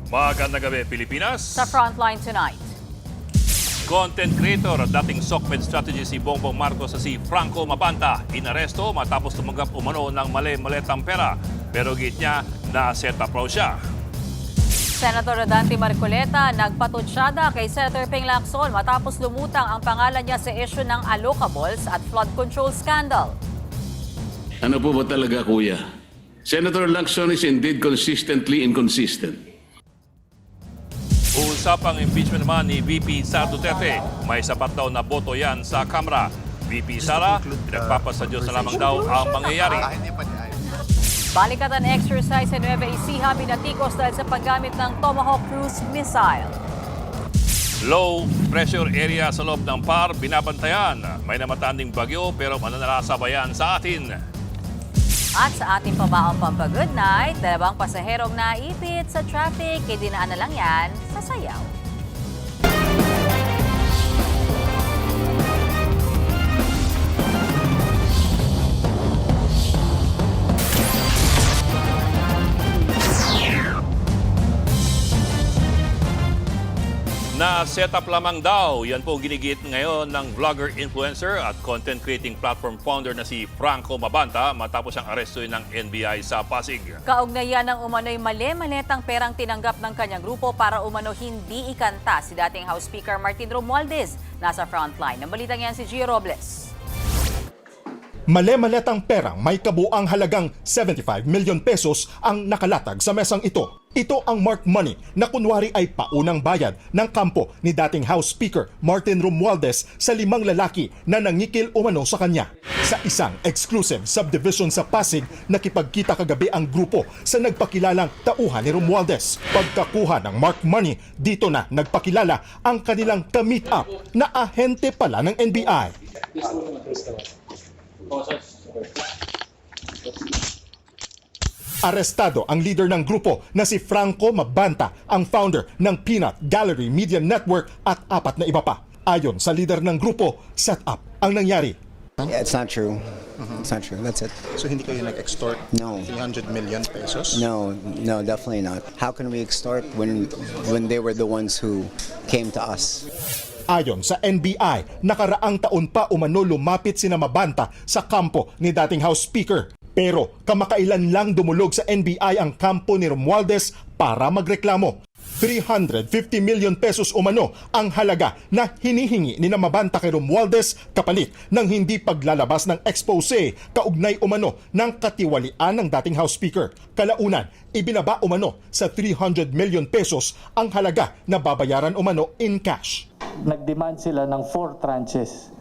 Magandang gabi, Pilipinas. Sa Frontline tonight. Content creator at dating SOCMED strategist si Bongbong Marcos sa si Franco Mabanta inaresto matapos tumanggap umano ng mali-maletang pera. Pero git niya na set up raw siya. Senator Rodante Marcoleta nagpatutsyada kay Senator Ping Lacson matapos lumutang ang pangalan niya sa issue ng allocables at flood control scandal. Ano po ba talaga, kuya? Senator Lacson is indeed consistently inconsistent. Usapang impeachment naman ni VP Sara Duterte. May sapat daw na boto yan sa Kamara. VP Sara, pinagpapasadyo sa lamang daw ang mangyayari. Balikatan exercise sa Nueva Ecija binatikos dahil sa paggamit ng Tomahawk cruise missile. Low pressure area sa loob ng PAR, binabantayan. May namatanding bagyo pero mananalasabayan sa atin. At sa ating pabaong pampagood night, dalawang pasaherong naipit sa traffic, dinaan na lang yan sa sayaw. Na-set up lamang daw, yan po ginigit ngayon ng vlogger-influencer at content creating platform founder na si Franco Mabanta matapos ang arestuin ng NBI sa Pasig. Kaugnayan ng umano'y mali-maletang perang tinanggap ng kanyang grupo para umano hindi ikanta si dating House Speaker Martin Romualdez. Nasa frontline. Ang balitang yan si Gio Robles. Mali-maletang perang may kabuang halagang 75 million pesos ang nakalatag sa mesang ito. Ito ang marked money na kunwari ay paunang bayad ng kampo ni dating House Speaker Martin Romualdez sa 5 lalaki na nangikil umano sa kanya. Sa isang exclusive subdivision sa Pasig, nakipagkita kagabi ang grupo sa nagpakilalang tauhan ni Romualdez. Pagkakuha ng marked money, dito na nagpakilala ang kanilang ka-meet up na ahente pala ng NBI. Arestado ang leader ng grupo na si Franco Mabanta, ang founder ng Peanut Gallery Media Network at 4 na iba pa. Ayon sa leader ng grupo, set up ang nangyari. Yeah, it's not true. It's not true. That's it. So hindi kayo nag-extort No. 300 million pesos? No, definitely not. How can we extort when they were the ones who came to us? Ayon sa NBI, nakaraang taon pa umano lumapit sina Mabanta sa kampo ni dating House Speaker. Pero kamakailan lang dumulog sa NBI ang kampo ni Romualdez para magreklamo. 350 million pesos umano ang halaga na hinihingi ni Mabanta kay Romualdez kapalit ng hindi paglalabas ng expose kaugnay umano ng katiwalian ng dating House Speaker. Kalaunan, ibinaba umano sa 300 million pesos ang halaga na babayaran umano in cash. Nag-demand sila ng 4 tranches.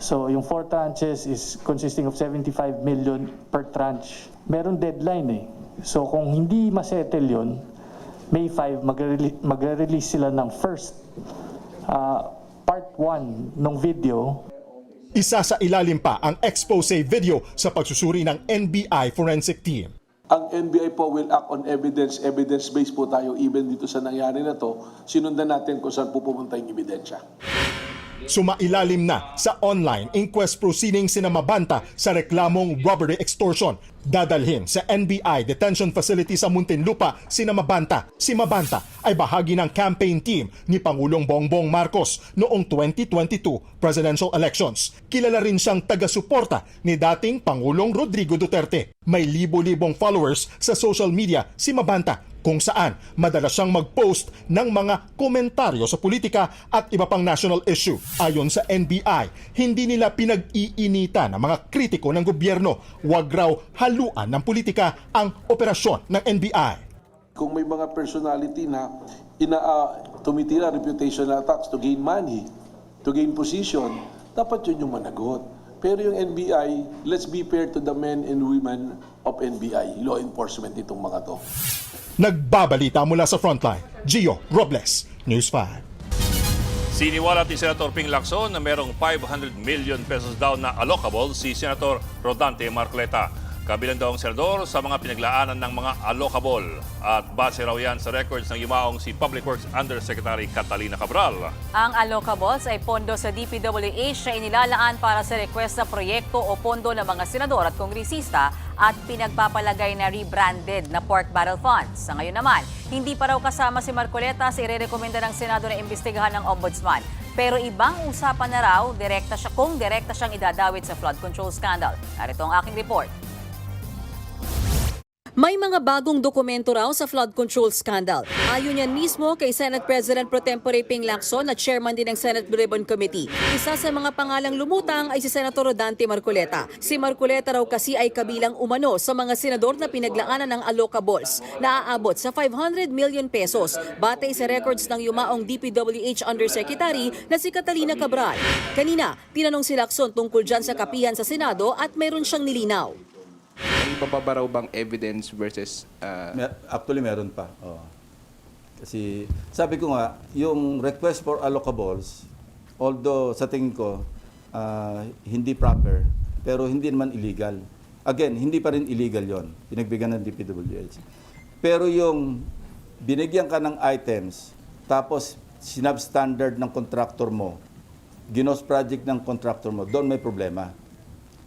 So yung 4 tranches is consisting of 75 million per tranche. Meron deadline eh. So kung hindi masettle yun, May 5, magre-release sila ng first part 1 ng video. Isa sa ilalim pa ang expose video sa pagsusuri ng NBI Forensic Team. Ang NBI po will act on evidence. Evidence-based po tayo even dito sa nangyari na to. Sinundan natin kung saan po pupunta yung ebidensya. Sumailalim na sa online inquest proceedings sina Mabanta sa reklamong robbery extortion. Dadalhin sa NBI detention facility sa Muntinlupa sina Mabanta. Si Mabanta ay bahagi ng campaign team ni Pangulong Bongbong Marcos noong 2022 presidential elections. Kilala rin siyang taga-suporta ni dating Pangulong Rodrigo Duterte. May libo-libong followers sa social media si Mabanta, kung saan madalas siyang mag-post ng mga komentaryo sa politika at iba pang national issue. Ayon sa NBI, hindi nila pinag-iinita ng mga kritiko ng gobyerno. Huwag raw haluan ng politika ang operasyon ng NBI. Kung may mga personality na tumitira reputational attacks to gain money, to gain position, dapat yun yung managot. Pero yung NBI, let's be fair to the men and women of NBI, law enforcement itong mga to. Nagbabalita mula sa Frontline, Gio Robles, News 5. Siniwalat ni Senator Ping Lacson na merong 500 million pesos daw na allocable si Senator Rodante Marcoleta. Kabilang daw ang senador sa mga pinaglaanan ng mga allocable. At base raw yan sa records ng yumaong si Public Works Undersecretary Catalina Cabral. Ang allocables ay pondo sa DPWH na inilalaan para sa request na proyekto o pondo ng mga senador at kongresista at pinagpapalagay na rebranded na pork barrel funds. Sa ngayon naman, hindi pa raw kasama si Marcoleta sa irerekomenda ng Senado na imbestigahan ng Ombudsman. Pero ibang usapan na raw direkta siyang idadawit sa flood control scandal. Narito ang aking report. May mga bagong dokumento raw sa flood control scandal. Ayon yan mismo kay Senate President Pro Tempore Ping Lacson na chairman din ng Senate Blue Ribbon Committee. Isa sa mga pangalang lumutang ay si Senator Rodante Marcoleta. Si Marcoleta raw kasi ay kabilang umano sa mga senador na pinaglaanan ng allocables na aabot sa 500 million pesos batay sa records ng yumaong DPWH Undersecretary na si Catalina Cabral. Kanina, tinanong si Lacson tungkol dyan sa kapihan sa Senado at mayroon siyang nilinaw. May papabaraw bang evidence versus... Actually, meron pa. Oo. Kasi sabi ko nga, yung request for allocables, although sa tingin ko, hindi proper, pero hindi naman illegal. Again, hindi pa rin illegal yon. Pinagbigyan ng DPWH. Pero yung binigyan ka ng items, tapos sinubstandard ng contractor mo, ginos project ng contractor mo, doon may problema.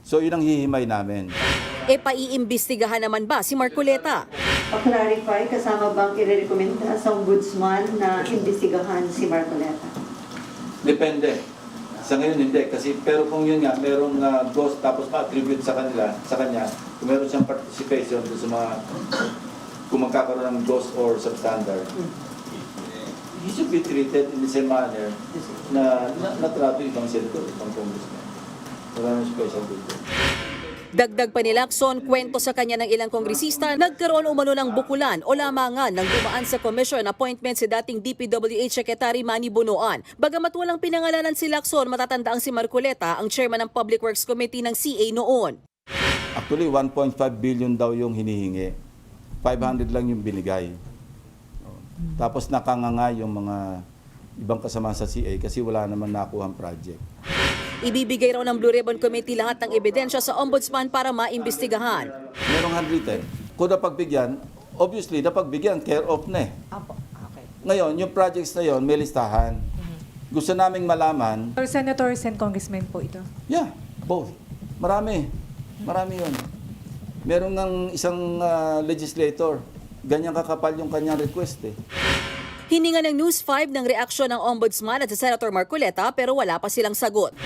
So yun ang hihimay namin. E paiimbestigahan naman ba si Marcoleta? Pa-clarify, kasama bang i-recommenda sa ombudsman na imbestigahan si Marcoleta? Depende. Sa ngayon hindi. Kasi, pero kung yun nga, merong ghost tapos ma-attribute sa kanya, kung meron siyang participation sa mga, kung magkakaroon ng ghost or substandard, he should be treated in the same manner na natrato ibang senator, ibang congressman. Wala nang special dito. Dagdag pa ni Lacson, kwento sa kanya ng ilang kongresista, nagkaroon umano ng bukulan o lamangan ng dumaan sa commission appointment si dating DPWH Secretary Manny Bonoan. Bagamat walang pinangalanan si Lacson, matatandaang si Marcoleta ang chairman ng Public Works Committee ng CA noon. Actually, 1.5 billion daw yung hinihingi. 500 lang yung binigay. Tapos nakanganga yung mga ibang kasama sa CA kasi wala naman nakuhang project. Ibibigay raw ng Blue Ribbon Committee lahat ng ebidensya sa ombudsman para maimbestigahan. Merong handwritten. Kung napagbigyan, obviously napagbigyan, care of na eh. Ngayon, yung projects na yon may listahan. Gusto naming malaman. Senators and congressmen po ito? Yeah, both. Marami. Marami yun. Meron ng isang legislator. Ganyan kakapal yung kanyang request eh. Hininga ng News 5 ng reaksyon ng Ombudsman at si Senator Marcoleta pero wala pa silang sagot.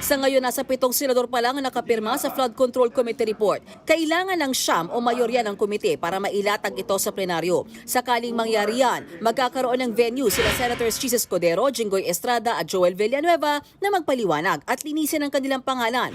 Sa ngayon, nasa 7 senador pa lang ang nakapirma sa Flood Control Committee report. Kailangan ng siyam o mayorya ng komite para mailatag ito sa plenaryo. Sakaling mangyari yan, magkakaroon ng venue sila Senators Jesus Codero, Jinggoy Estrada at Joel Villanueva na magpaliwanag at linisin ang kanilang pangalan.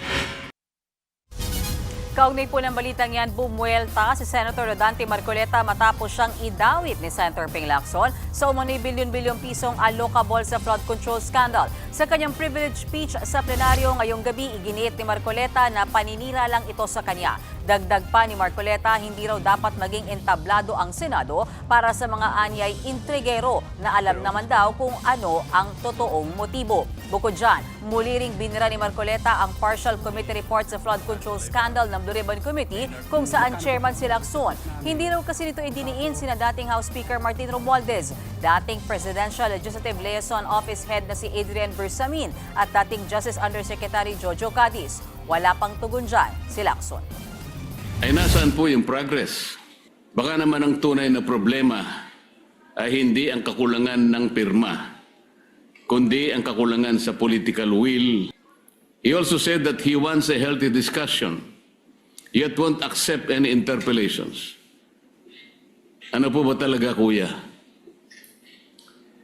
Kaugnay po ng balitang yan, bumuelta si Senator Rodante Marcoleta matapos siyang idawit ni Senator Ping Lacson sa umano'y bilyon-bilyong pisong allocable sa flood control scandal. Sa kanyang privilege speech sa plenaryo ngayong gabi, iginiit ni Marcoleta na paninira lang ito sa kanya. Dagdag pa ni Marcoleta, hindi raw dapat maging entablado ang Senado para sa mga anyay intrigero na alam naman daw kung ano ang totoong motibo. Bukod dyan, muli ring binira ni Marcoleta ang partial committee report sa flood control scandal ng Blue Ribbon Committee kung saan chairman si Lacson. Hindi raw kasi nito idiniin sina dating House Speaker Martin Romualdez, dating Presidential Legislative Liaison Office Head na si Adrian Bersamin at dating Justice Undersecretary Jojo Cadiz. Wala pang tugon dyan si Lacson. Ay nasaan po yung progress? Baka naman ang tunay na problema ay hindi ang kakulangan ng pirma, kundi ang kakulangan sa political will. He also said that he wants a healthy discussion, yet won't accept any interpellations. Ano po ba talaga, kuya?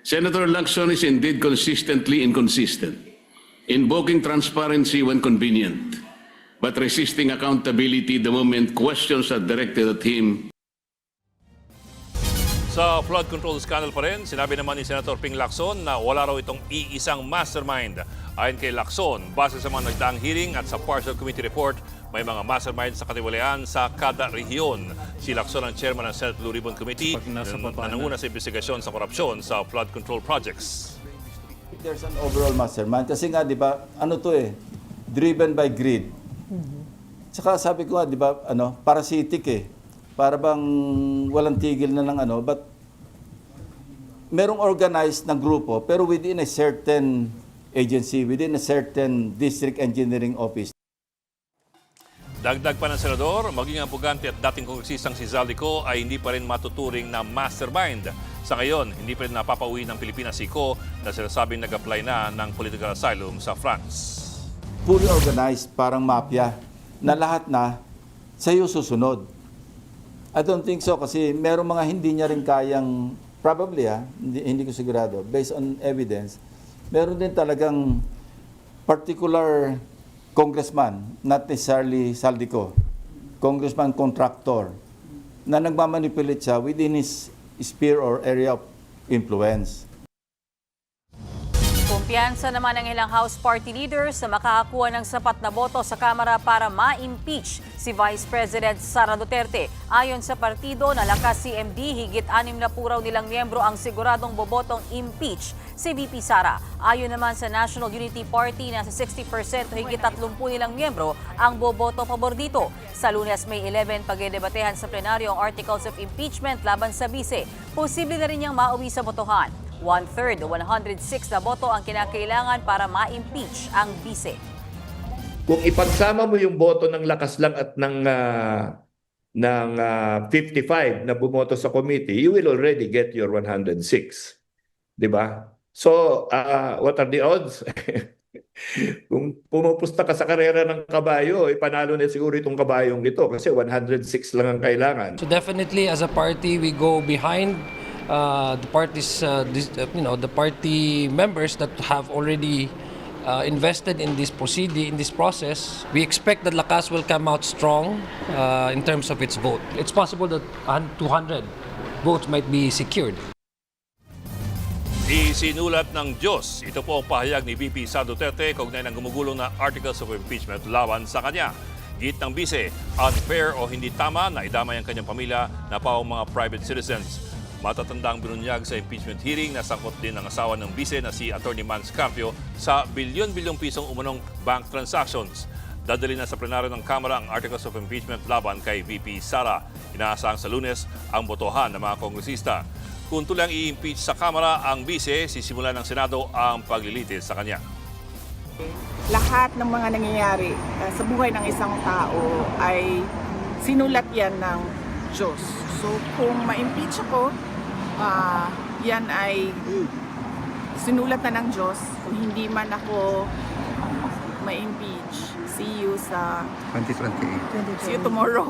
Senator Lacson is indeed consistently inconsistent, invoking transparency when convenient, but resisting accountability the moment questions are directed at him. Sa flood control scandal pa rin, sinabi naman ni Senator Ping Lacson na wala raw itong iisang mastermind. Ayon kay Lacson, base sa mga nagdaang hearing at sa partial committee report, may mga mastermind sa katiwalian sa kada rehiyon. Si Lacson ang chairman ng Senate Blue Ribbon Committee na nanguna sa investigasyon sa korupsyon sa flood control projects. There's an overall mastermind. Kasi nga, di ba, ano to eh, driven by greed. Tsaka sabi ko nga, di ba, parasitic eh. Para bang walang tigil na ng but merong organized na grupo, pero within a certain agency, within a certain district engineering office. Dagdag pa ng senador, maging ang pugante at dating kongresistang si Zaldico ay hindi pa rin matuturing na mastermind. Sa ngayon, hindi pa rin napapauwi ng Pilipinas si Ko na sinasabing nag-apply na ng political asylum sa France. Fully organized, parang mafia, na lahat na sa'yo susunod. I don't think so kasi merong mga hindi niya rin kayang, probably hindi ko sigurado, based on evidence, meron din talagang particular congressman, not necessarily Zaldico, congressman contractor, na nagmamanipulate siya within his sphere or area of influence. Kumpiyansa naman ng ilang House Party leaders na makakakuha ng sapat na boto sa Kamara para ma-impeach si Vice President Sara Duterte. Ayon sa partido na lakas CMD, higit 6 na puraw nilang miyembro ang siguradong bobotong impeach si VP Sara. Ayon naman sa National Unity Party na sa 60% o higit 30 nilang miyembro ang boboto pabor dito. Sa Lunes, May 11, pagdedebatehan sa plenaryo ang articles of impeachment laban sa bise. Posible na rin niyang mauwi sa botohan. 1/3 o 106 na boto ang kinakailangan para ma-impeach ang bise. Kung ipagsama mo yung boto ng lakas lang at ng 55 na bumoto sa committee, you will already get your 106. Di ba? So, what are the odds? Kung pumupusta ka sa karera ng kabayo, panalo na siguro itong kabayong ito kasi 106 lang ang kailangan. So definitely as a party, we go behind the parties, the party members that have already invested in this process. We expect that Lakas will come out strong in terms of its vote. It's possible that 200 votes might be secured. Isinulat ng Diyos. Ito po ang pahayag ni VP Sara Duterte kaugnay ng gumugulong na articles of impeachment laban sa kanya. Git ng bise, unfair o hindi tama na idamay ang kanyang pamilya na pawang mga private citizens. Matatanda ang binunyag sa impeachment hearing na sangkot din ng asawa ng bise na si Atty. Mans Carpio sa bilyon-bilyong pisong umunong bank transactions. Dadali na sa plenaryo ng Kamara ang articles of impeachment laban kay VP Sara. Inaasahang sa Lunes ang botohan ng mga kongresista. Kung tulang i-impeach sa Kamara ang bise, sisimulan ng Senado ang paglilitis sa kanya. Lahat ng mga nangyayari sa buhay ng isang tao ay sinulat yan ng Diyos. So kung ma-impeach ako, yan ay sinulat na ng Diyos. Kung hindi man ako ma-impeach, see you sa 2028. See you tomorrow.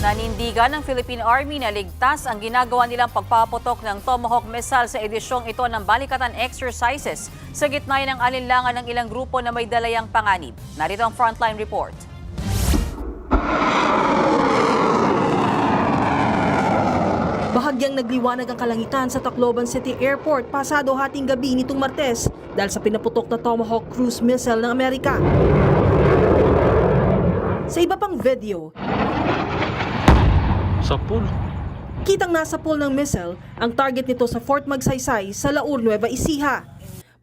Nanindigan ng Philippine Army na ligtas ang ginagawa nilang pagpapaputok ng Tomahawk missile sa edisyong ito ng Balikatan Exercises sa gitna ng alinlangan ng ilang grupo na may dalayang panganib. Narito ang Frontline Report. Bahagyang nagliwanag ang kalangitan sa Tacloban City Airport pasado hating gabi nitong Martes dahil sa pinaputok na Tomahawk cruise missile ng Amerika. Sa iba pang video, Sa pool. kitang nasa pool ng missile ang target nito sa Fort Magsaysay sa Laur, Nueva Ecija.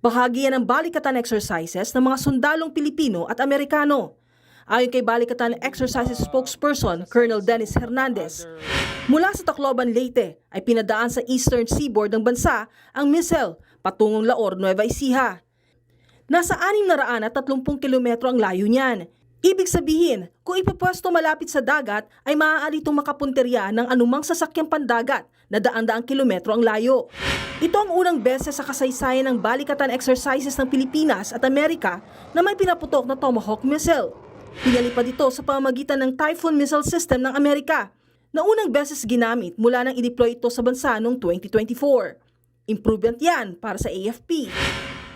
Bahagi yan ng balikatan exercises ng mga sundalong Pilipino at Amerikano. Ayon kay Balikatan Exercises spokesperson Colonel Dennis Hernandez, mula sa Tacloban, Leyte ay pinadaan sa eastern seaboard ng bansa ang missile patungong Laor, Nueva Ecija. Nasa 630 kilometro ang layo niyan. Ibig sabihin, kung ipapwesto malapit sa dagat ay maaari itong makapunterya ng anumang sasakyang pandagat na daan-daang kilometro ang layo. Ito ang unang beses sa kasaysayan ng balikatan exercises ng Pilipinas at Amerika na may pinaputok na Tomahawk missile. Pinalipad ito sa pamamagitan ng Typhoon Missile System ng Amerika na unang beses ginamit mula nang i-deploy ito sa bansa noong 2024. Improvement yan para sa AFP.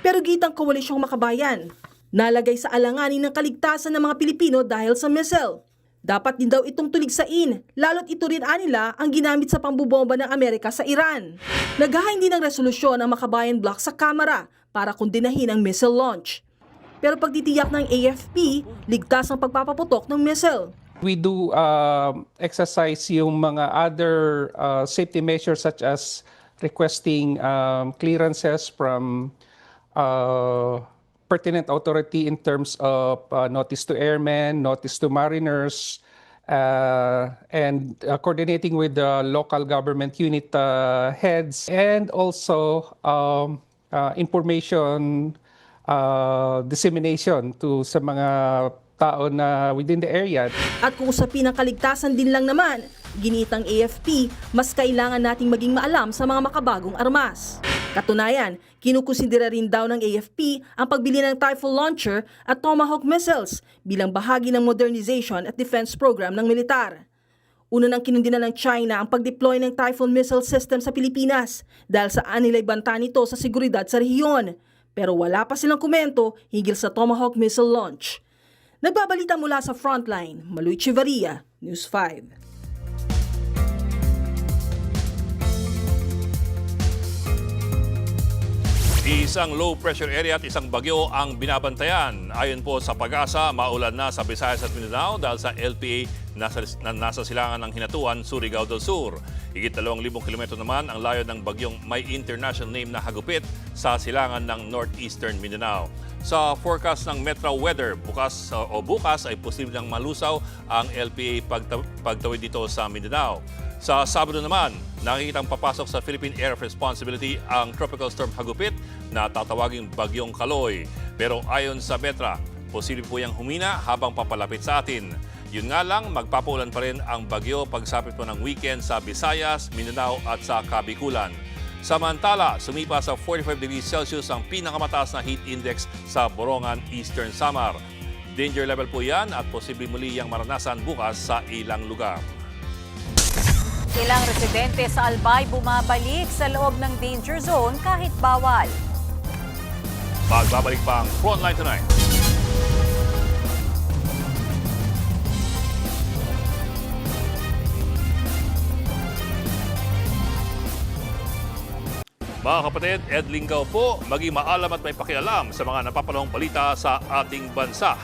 Pero gitang koalisyong makabayan, nalagay sa alanganin ng kaligtasan ng mga Pilipino dahil sa missile. Dapat din daw itong tuligsain, lalo't ito rin anila ang ginamit sa pambubomba ng Amerika sa Iran. Naghahain din ng resolusyon ang Makabayan Bloc sa Kamara para kondinahin ang missile launch. Pero pagtitiyak ng AFP, ligtas ang pagpapaputok ng missile. We do exercise yung mga other safety measures such as requesting clearances from pertinent authority in terms of notice to airmen, notice to mariners, and coordinating with the local government unit heads, and also information dissemination sa mga tao na within the area. At kung usapin ang kaligtasan din lang naman, ginitang AFP, mas kailangan nating maging maalam sa mga makabagong armas. Katunayan, kinukonsidera rin daw ng AFP ang pagbili ng Typhoon launcher at Tomahawk missiles bilang bahagi ng modernization at defense program ng militar. Una nang kinundina ng China ang pag-deploy ng Typhoon missile system sa Pilipinas dahil saan nila'y banta nito sa seguridad sa rehiyon. Pero wala pa silang komento higil sa Tomahawk missile launch. Nagbabalita mula sa Frontline, Maluy Chivaria, News 5. Isang low pressure area at isang bagyo ang binabantayan. Ayon po sa Pag-asa, maulan na sa Visayas at Mindanao dahil sa LPA nasa silangan ng Hinatuan, Surigao del Sur. Higit 2,000 kilometro naman ang layo ng bagyong may international name na Hagupit sa silangan ng northeastern Mindanao. Sa forecast ng Metro Weather, bukas ay posibleng malusaw ang LPA pagtawid dito sa Mindanao. Sa Sabado naman, nakikitang papasok sa Philippine Area of Responsibility ang Tropical Storm Hagupit na tatawaging Bagyong Kaloy. Pero ayon sa Metra, posible po yang humina habang papalapit sa atin. Yun nga lang, magpapaulan pa rin ang bagyo pagsapit po ng weekend sa Visayas, Mindanao at sa Kabikulan. Samantala, sumipa sa 45 degrees Celsius ang pinakamataas na heat index sa Borongan, Eastern Samar. Danger level po yan at posible muli yang maranasan bukas sa ilang lugar. Ilang residente sa Albay bumabalik sa loob ng danger zone kahit bawal. Magbabalik pa ang Frontline Tonight. Mga kapatid, Ed Lingaw po, maging maalam at may pakialam sa mga napapanahong balita sa ating bansa.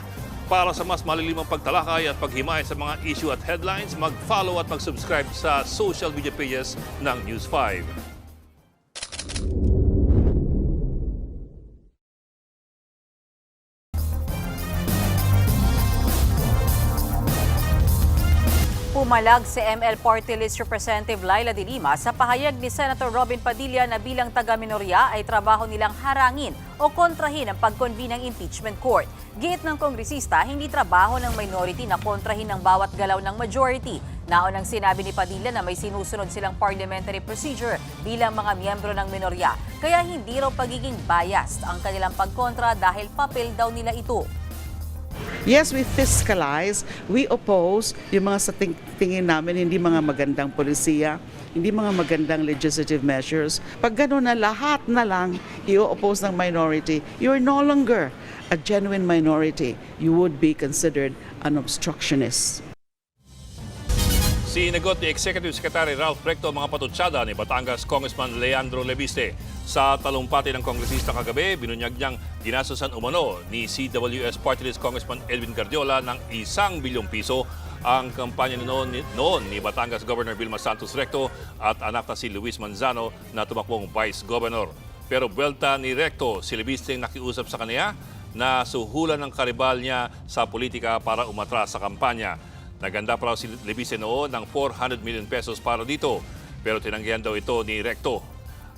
Para sa mas malilimang pagtalakay at paghimay sa mga issue at headlines, mag-follow at mag-subscribe sa social media pages ng News 5. Pumalag si ML Party List Representative Laila de Lima sa pahayag ni Senator Robin Padilla na bilang taga-minorya ay trabaho nilang harangin o kontrahin ang pag-convene ng impeachment court. Giit ng kongresista, hindi trabaho ng minority na kontrahin ang bawat galaw ng majority. Naunang sinabi ni Padilla na may sinusunod silang parliamentary procedure bilang mga miyembro ng minorya. Kaya hindi raw pagiging biased ang kanilang pagkontra dahil papel daw nila ito. Yes, we fiscalize, we oppose yung mga sa tingin namin hindi mga magandang polisiya, hindi mga magandang legislative measures. Pag gano'n na lahat na lang i-oppose ng minority, you're no longer a genuine minority. You would be considered an obstructionist. Sinagot ni Executive Secretary Ralph Recto ang mga patutsada ni Batangas Congressman Leandro Leviste. Sa talumpati ng kongresista kagabi, binunyag niyang ginastosan umano ni CWS Party List Congressman Edwin Guardiola ng 1 bilyong piso ang kampanya noon ni Batangas Governor Vilma Santos Recto at anak na si Luis Manzano na tumakbong Vice Governor. Pero buwelta ni Recto, si Leviste nakiusap sa kanya na suhulan ng karibal niya sa politika para umatras sa kampanya. Naganda pa raw si Leviste noon ng 400 million pesos para dito, pero tinanggihan daw ito ni Recto.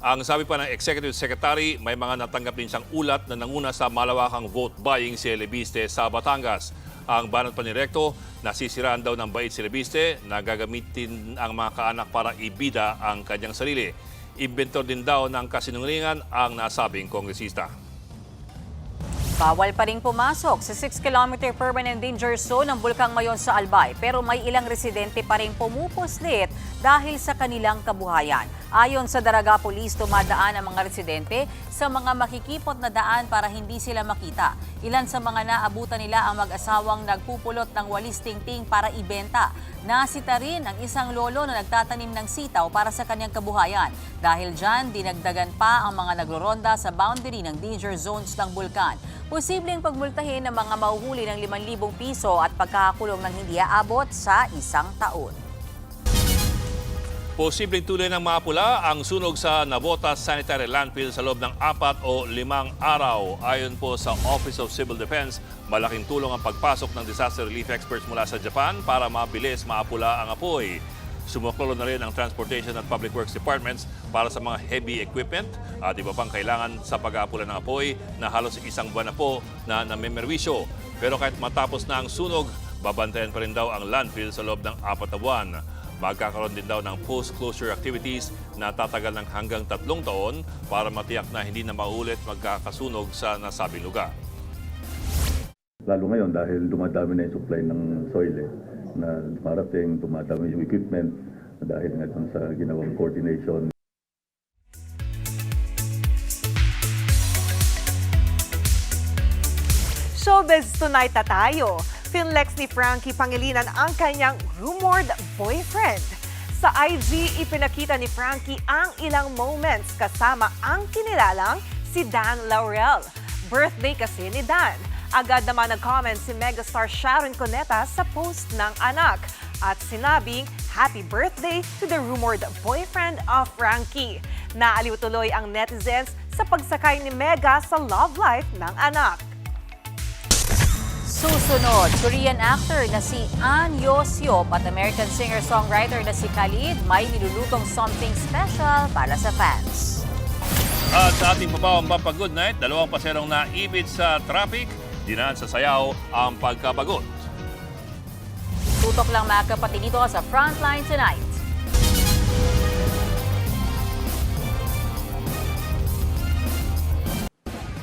Ang sabi pa ng Executive Secretary, may mga natanggap din siyang ulat na nanguna sa malawakang vote buying si Leviste sa Batangas. Ang banat pa ni Recto, nasisiraan daw ng bait si Leviste na gagamitin ang mga kaanak para ibida ang kanyang sarili. Inventor din daw ng kasinungalingan ang nasabing kongresista. Bawal pa rin pumasok sa 6-kilometer permanent danger zone ng Bulkang Mayon sa Albay, pero may ilang residente pa rin pumupuslit dahil sa kanilang kabuhayan. Ayon sa Daraga Police, dumadaan ang mga residente sa mga makikipot na daan para hindi sila makita. Ilan sa mga naabutan nila ang mag-asawang nagpupulot ng walis tingting para ibenta. Nasita rin ang isang lolo na nagtatanim ng sitaw para sa kanyang kabuhayan. Dahil dyan, dinagdagan pa ang mga nagroronda sa boundary ng danger zones ng bulkan. Posibleng pagmultahin ng mga mahuhuli ng 5,000 piso at pagkakakulong ng hindi aabot sa 1 taon. Posibleng tuloy ng mapula ang sunog sa Navotas Sanitary Landfill sa loob ng 4 o 5 araw. Ayon po sa Office of Civil Defense, malaking tulong ang pagpasok ng disaster relief experts mula sa Japan para mabilis maapula ang apoy. Sumuklolo na rin ang Transportation at Public Works Departments para sa mga heavy equipment at iba pang kailangan sa pag-aapula ng apoy na halos isang buwan na po na namemerwisyo. Pero kahit matapos na ang sunog, babantayan pa rin daw ang landfill sa loob ng 4 na buwan. Magkakaroon din daw ng post-closure activities na tatagal ng hanggang 3 taon para matiyak na hindi na maulit magkakasunog sa nasabing lugar. Lalo ngayon dahil dumadami na yung supply ng soil na dumarating, dumadami yung equipment dahil nga dun sa ginawang coordination. Showbiz tonight na tayo. Finlex ni Frankie Pangilinan ang kanyang rumored boyfriend. Sa IG, ipinakita ni Frankie ang ilang moments kasama ang kinilalang si Dan Laurel. Birthday kasi ni Dan. Agad naman nag-comment si megastar Sharon Cuneta sa post ng anak at sinabing happy birthday to the rumored boyfriend of Frankie. Naaliw tuloy ang netizens sa pagsakay ni Mega sa love life ng anak. Susunod, Korean actor na si An Yo-seop at American singer-songwriter na si Khalid may nilulutong something special para sa fans. At sa ating papawang Good Night, 2 paserong naipit sa traffic, dinaan sa sayaw ang pagkabagot. Tutok lang mga kapatid dito sa Frontline Tonight.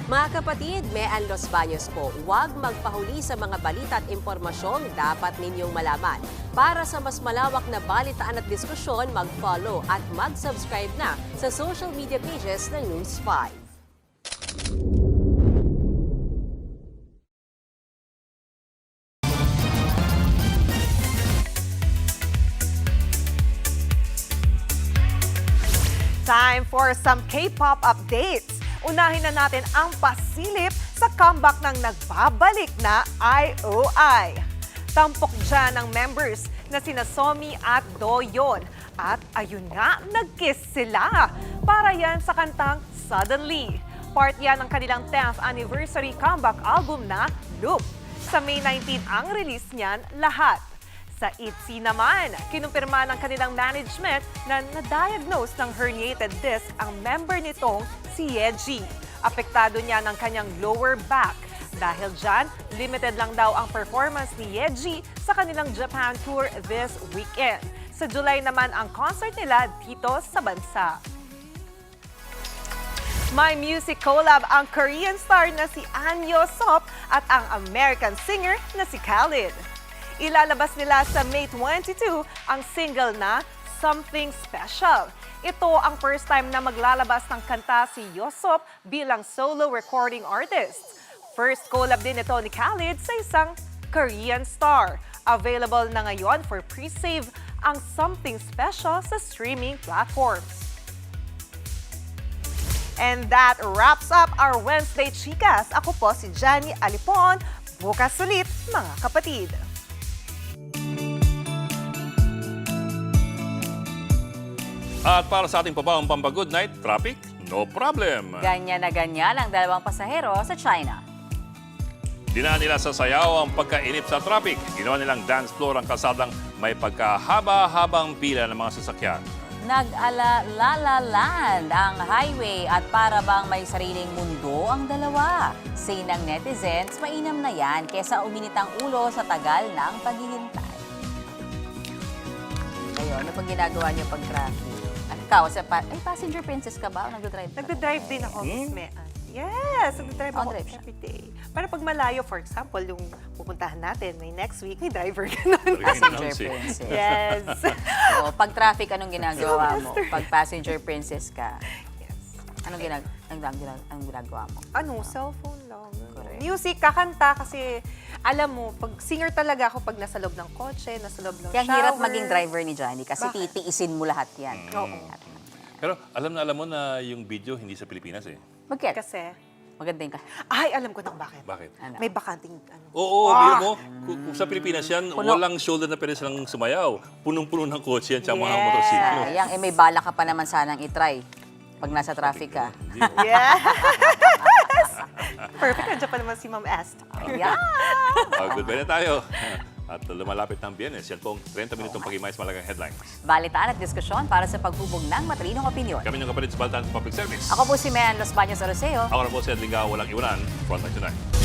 Mga kapatid, Mean Los Baños po, huwag magpahuli sa mga balita at impormasyong dapat ninyong malaman. Para sa mas malawak na balitaan at diskusyon, mag-follow at mag-subscribe na sa social media pages ng News 5. Time for some K-pop updates. Unahin na natin ang pasilip sa comeback ng nagbabalik na IOI. Tampok dyan ang members na sina Somi at Doyeon. At ayun nga, nag-kiss sila. Para yan sa kantang Suddenly. Part yan ng kanilang 10th anniversary comeback album na Loop. Sa May 19 ang release niyan lahat. Sa ITZY naman, kinumpirma ng kanilang management na na-diagnose ng herniated disc ang member nitong si Yeji. Apektado niya ng kanyang lower back. Dahil dyan, limited lang daw ang performance ni Yeji sa kanilang Japan tour this weekend. Sa July naman ang concert nila dito sa bansa. May music collab ang Korean star na si An Yo-seop at ang American singer na si Khalid. Ilalabas nila sa May 22 ang single na Something Special. Ito ang first time na maglalabas ng kanta si Yo-seop bilang solo recording artist. First collab din ito ni Khalid sa isang Korean star. Available na ngayon for pre-save ang Something Special sa streaming platforms. And that wraps up our Wednesday Chikas. Ako po si Jenny Alipon. Bukas ulit, mga kapatid. At para sa ating papawang Good Night, traffic, no problem. Ganyan na ganyan ang 2 pasahero sa China. Dinaan nila sa sayaw ang pagkainip sa traffic. Ginawa nilang dance floor ang kalsadang may pagkahaba-habang pila ng mga sasakyan. Nag-alalaland ang highway at para bang may sariling mundo ang dalawa. Say ng netizens, mainam na yan kesa uminit ang ulo sa tagal ng paghihintay. Kayo, ano pang ginagawa niyo pag traffic? Ikaw, passenger princess ka ba o nagdadrive ka? Nagdadrive din ako, Miss Mean. Yes, nagdadrive ako every day. Para pag malayo, for example, yung pupuntahan natin, may next week, may driver ka nun. Passenger princess. Yes. So, pag traffic, anong ginagawa mo? Pag passenger princess ka, anong ginagawa mo? Cellphone lang. Correct. Music, kakanta kasi alam mo, pag singer talaga ako pag nasa loob ng kotse, nasa loob ng Kaya shower. hirap maging driver ni Johnny kasi titiisin mo lahat yan. Oo. Pero alam mo na yung video hindi sa Pilipinas eh. Bakit? Kasi, maganda yung ay, alam ko nang bakit. Bakit? May bakanting Oo, biro mo. Kung sa Pilipinas yan, walang shoulder na pwede silang sumayaw. Punong-puno ng kotse yan sa mga motorsiklo. Sayang, may bala ka pa naman sanang itry pag nasa traffic ka. Yes! Perfect. Nandiyan pa naman si Ma'am Esther. Yeah! Goodbye na tayo. At lumalapit ng Biyernes, yan pong 30 minutong pag-imay sa malagang headlines. Balitaan at diskusyon para sa paghubog ng matalinong opinyon. Kami ng kapatid sa Baltan Public Service. Ako po si Mean Los Baños Aroseo. Ako na po si Edling Gao, walang iwanan. Frontline Tonight.